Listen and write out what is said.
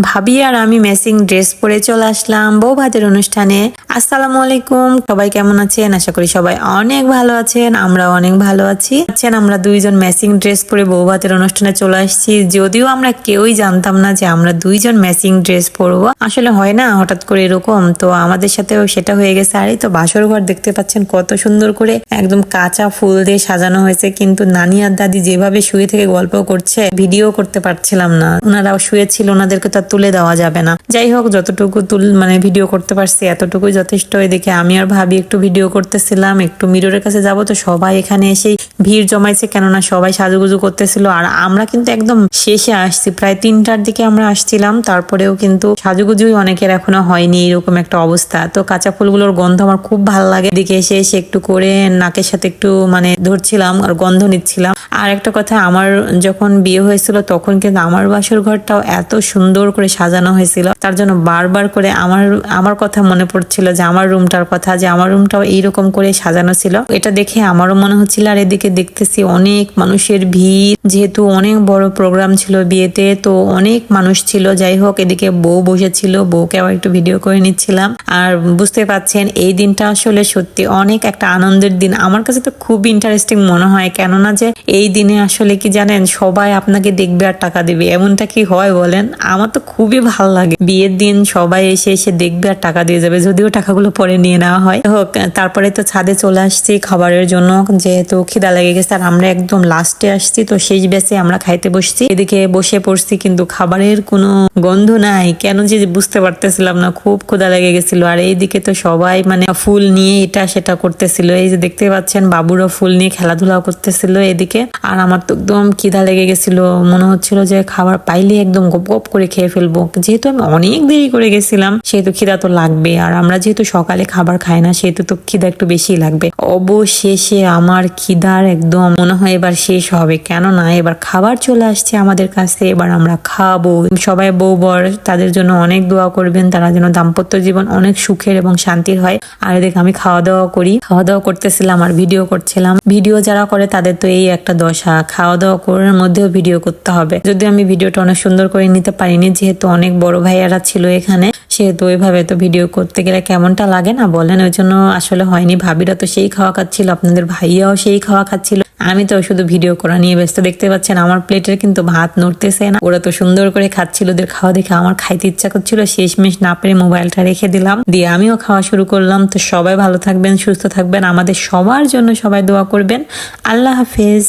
ভাবি আর আমি matching dress পরে চলে আসলাম বউ ভাতের অনুষ্ঠানে। আসসালামু আলাইকুম, সবাই কেমন আছেন? আশা করি সবাই অনেক ভালো আছেন, আমরাও অনেক ভালো আছি। আমরা দুইজন ম্যাচিং ড্রেস পরে বউ ভাতের অনুষ্ঠানে চলে আসছি, যদিও আমরা কেউই জানতাম না যে আমরা দুইজন ম্যাচিং ড্রেস পরবো। আসলে হয় না হঠাৎ করে এরকম, তো আমাদের সাথেও সেটা হয়ে গেছে। আর এই তো বাসর ঘর দেখতে পাচ্ছেন কত সুন্দর করে একদম কাঁচা ফুল দিয়ে সাজানো হয়েছে, কিন্তু নানি আর দাদি যেভাবে শুয়ে থেকে গল্প করছে ভিডিও করতে পারছিলাম না। ওনারাও শুয়েছিল, ওনাদেরকে তো তুলে দেওয়া যাবে না। যাই হোক, যতটুকু ভিডিও করতে পারছি এতটুকুই যথেষ্ট। এদিকে আমি আর ভাবি একটু ভিডিও করতেছিলাম, একটু মিররের কাছে যাব, তো সবাই এখানে এসে ভিড় জমাইছে, কেননা সবাই সাজুগুজু করতেছিল। আর আমরা কিন্তু একদম শেষে আসছি, প্রায় 3টার দিকে আমরা আসছিলাম, তারপরেও কিন্তু সাজুগুজুই অনেকের এখনো হয়নি, এরকম একটা অবস্থা। তো কাঁচা ফুলগুলোর গন্ধ আমার খুব ভালো লাগে। এদিকে এসে এসে একটু করে নাকের সাথে একটু ধরছিলাম আর গন্ধ নিচ্ছিলাম। আর একটা কথা, আমার যখন বিয়ে হয়েছিল তখন কিন্তু আমার বাসর ঘরটাও এত সুন্দর করে সাজানো হয়েছিল, তার জন্য বারবার করে আমার কথা মনে পড়ছিল, যে আমার রুমটার কথা, যে আমার রুমটাও এইরকম করে সাজানো ছিল। এটা দেখে আমারও মনে হচ্ছিল। আর এদিকে দেখতেছি অনেক মানুষের ভিড়, যেহেতু অনেক বড় প্রোগ্রাম ছিল বিয়েতে, তো অনেক মানুষ ছিল। যাই হোক, এদিকে বউ বসেছিল, বউকে আবার একটু ভিডিও করে নিচ্ছিলাম। আর বুঝতে পারছেন এই দিনটা আসলে সত্যি অনেক একটা আনন্দের দিন। আমার কাছে তো খুব ইন্টারেস্টিং মনে হয়, কেননা যে এই দিনে আসলে কি জানেন, সবাই আপনাকে দেখবে আর টাকা দেবে, এমনটা কি হয় বলেন? আমার তো খুবই ভালো লাগে বিয়ের দিন সবাই এসে এসে দেখবে আর টাকা দিয়ে যাবে, যদিও টাকাগুলো পরে নিয়ে নেওয়া হয়। হোক, তারপরে তো ছাদে চলে আসছি খাবারের জন্য, যেহেতু খিদা লেগে গেছে। আর আমরা একদম লাস্টে আসছি, তো শেষ বেসে আমরা খাইতে বসছি। এদিকে বসে পড়ছি, কিন্তু খাবারের কোনো গন্ধ নাই, কেন যে বুঝতে পারতেছিলাম না, খুব ক্ষুধা লেগে গেছিল। আর এইদিকে তো সবাই ফুল নিয়ে এটা সেটা করতেছিল, এই যে দেখতে পাচ্ছেন বাবুরা ফুল নিয়ে খেলাধুলা করতেছিল এদিকে। আর আমার তো একদম খিদা লেগে গেছিল, মনে হচ্ছিল যে খাবার পাইলে একদম গপ গপ করে খেয়ে ফেলবো। যেহেতু আমি অনেক দেরি করে গেছিলাম, সেহেতু খিদা তো লাগবে। আর আমরা যেহেতু সকালে খাবার খাই না, সেহেতু তো খিদা একটু বেশি লাগবে। অবশেষে আমার খিদার একদম মনে হয় এবার শেষ হবে, কেননা এবার খাবার চলে আসছে আমাদের কাছে, এবার আমরা খাবো। সবাই বউ বর তাদের জন্য অনেক দোয়া করবেন, তারা যেন দাম্পত্য জীবন অনেক সুখের এবং শান্তির হয়। আর এদিকে আমি খাওয়া দাওয়া করতেছিলাম আর ভিডিও করছিলাম। ভিডিও যারা করে তাদের তো এই একটা দশা, খাওয়া দাওয়া করার মধ্যেও ভিডিও করতে হবে। যদি আমি ভিডিওটা অনেক সুন্দর করে নিতে পারিনি, যেহেতু অনেক বড় ভাইয়ারা ছিল এখানে, সেহেতু ওইভাবে তো ভিডিও করতে গেলে কেমনটা লাগে না বলেন, ওই জন্য আসলে হয়নি। ভাবিরা তো সেই খাওয়া খাচ্ছিল, আপনাদের ভাইয়াও সেই খাওয়া খাচ্ছিল, আমি তো শুধু ভিডিও করা নিয়ে ব্যস্ত। দেখতে পাচ্ছেন আমার প্লেটের কিন্তু ভাত নড়তেছে না, ওরা তো সুন্দর করে খাচ্ছিল। ওদের খাওয়া দেখে আমার খাইতে ইচ্ছা করছিল, শেষমেশ না পেরে মোবাইলটা রেখে দিলাম, দিয়ে আমিও খাওয়া শুরু করলাম। তো সবাই ভালো থাকবেন, সুস্থ থাকবেন, আমাদের সবার জন্য সবাই দোয়া করবেন। আল্লাহ হাফেজ।